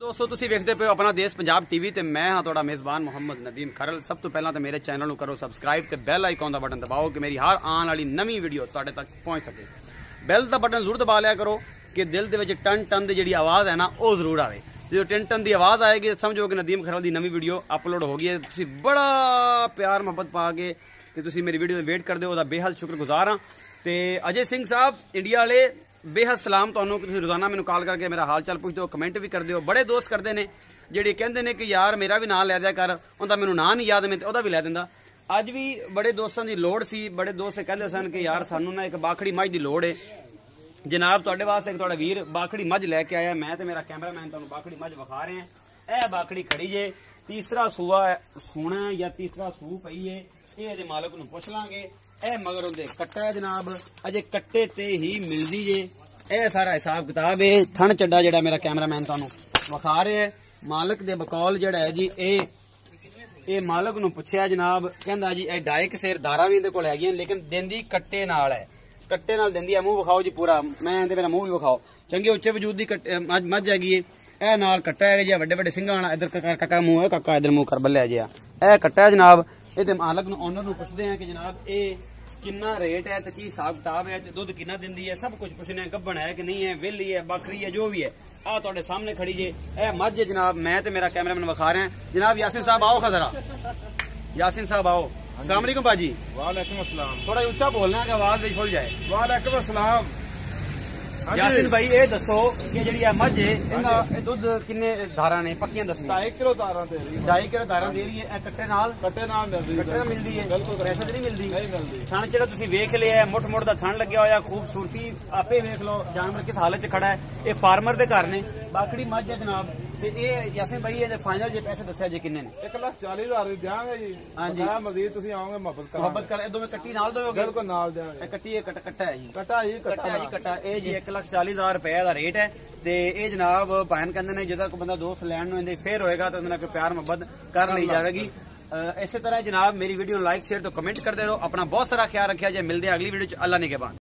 दोस्तों तुसी वेखदे पे अपना देश पंजाब टीवी ते मैं हाँ तुहाडा मेज़बान मोहम्मद नदीम खरल। सब तो पहला तो मेरे चैनल नूं करो सबसक्राइब ते बैल आइकॉन दा बटन दबाओ कि मेरी हर आने वाली नवी वीडियो तुहाडे तक पहुंच सके। बैल दा बटन जरूर दबा लिया करो कि दिल दे विच टन टन दी जिहड़ी आवाज़ है ना वो जरूर आवे। जो टन टन दी आवाज़ आएगी समझो कि नदीम खरल दी नवी वीडियो अपलोड हो गई है। तुसी बड़ा प्यार मुहब्बत पा के ते तुसी मेरी वीडियो वेट करदे हो, ओहदा बेहद शुक्रगुजार हाँ। ते अजय सिंह साहब इंडिया वाले बेहद सलाम तुहानू कि रोजाना मैनू कॉल करके मेरा हाल चाल पुछदे हो, कमेंट भी करदे हो। बड़े दोस्त करते हैं ਜਿਹੜੇ ਕਹਿੰਦੇ ਨੇ कि यार मेरा भी नाम लै दिया कर, उनका मैनू नाम नहीं याद, मैं ਉਹਦਾ भी लै दिंदा। ਅੱਜ भी बड़े दोस्तों की लोड़ सी, बड़े दोस्त कहते सन कि यार सानू ना एक बाखड़ी मझ की लोड़ है। जनाब तुहाडे वास्ते तुहाडा वीर बाखड़ी मझ लैके आया। मैं ते मेरा कैमरामैन तुहानू बाखड़ी मझ विखा रहे हैं। यह बाखड़ी खड़ी जे, तीसरा सूआ सोना या तीसरा सू पई है। ये मालक नूं पुछ लांगे। यह मगर उहदे कट्टा है जनाब, अजे कट्टे ते ही मिलदी जे। यह सारा हिसाब किताब है। थन चड्डा जिहड़ा मेरा कैमरामैन तुहानू विखा रहे है। मालक दे बकौल जिहड़ा है जी ए मालक नूं पुछया जनाब, कहंदा जी ए डाइक सिर धारा भी इहदे कोल हैगियां लेकिन देंदी कट्टे नाल है, कट्टे नाल देंदी है। मुंह विखाओ जी पूरा, मैं ते मेरा मुंह भी विखाओ। चंगे उच्चे वजूद दी मझ हैगी है। ए नाल कट्टा है जी, वड्डे वड्डे सिंघां वाला। इधर काका मुंह है, काका इधर मुंह कर बल्लिया जी। ए कट्टा है जनाब। इहदे मालक नूं ओनर नूं पुछदे हैं कि जनाब ए किन्ना रेट है ते की हिसाब किताब है ते दुध किन्ना दिंदी है, सब कुछ पुछने। गब्बन है कि नहीं है, वेली है, बकरी है, जो भी है। आ तुहाडे सामने खड़ी जे ए मझ है जनाब। मैं ते मेरा कैमरामैन विखा रहे हैं जनाब। यासिन साहब आओ खजरा, यासिन साहब आओ। अस्सलाम वालेकुम भाजी। वालेकुम अस्सलाम। थोड़ा ऊंचा बोलना है कि आवाज भी खुल जाए। वालेकुम अस्सलाम। यासिन भाई ये दसो कि जी मझ है दुध किन्ने धारा ने पक्कियां दस? 2.5 किलो धारा दे रही है। 2.5 किलो धारा दे रही है। कट्टे नाल मिलदी है, पैसे तो नहीं मिलदी। थन जेड़ा तुसीं वेख लिया है, मुठ मुठ दा थन लग्या होया, खूबसूरती आपे वेख लो। जानवर किस हालत च खड़ा है। ये फार्मर दे घर ने, बाखड़ी मझ है जनाब। ते ये यासिन भाई ये फाइनल जे पैसे दस्या जे किन्ने ने? 1,40,000 दी देंगे जी। हां जी, मजीद तुसीं आओगे मोहब्बत कर दोवें कट्टी नाल दोगे? बिल्कुल नाल देंगे। कट्टी है, कट्टा है जी, कट्टा ये जी 1,40,000 रुपए का रेट है। ते ये जनाब भैन कहते हैं जो बंदा दोस्त लैन नूं फेर होएगा तो कोई प्यार मुहब्बत कर ली जाएगी। इसी तरह जनाब मेरी वीडियो लाइक शेयर तो कमेंट करते रहो। अपना बहुत सारा ख्याल रखिया जे। मिलते हैं अगली वीडियो च। अल्लाह निगहबान।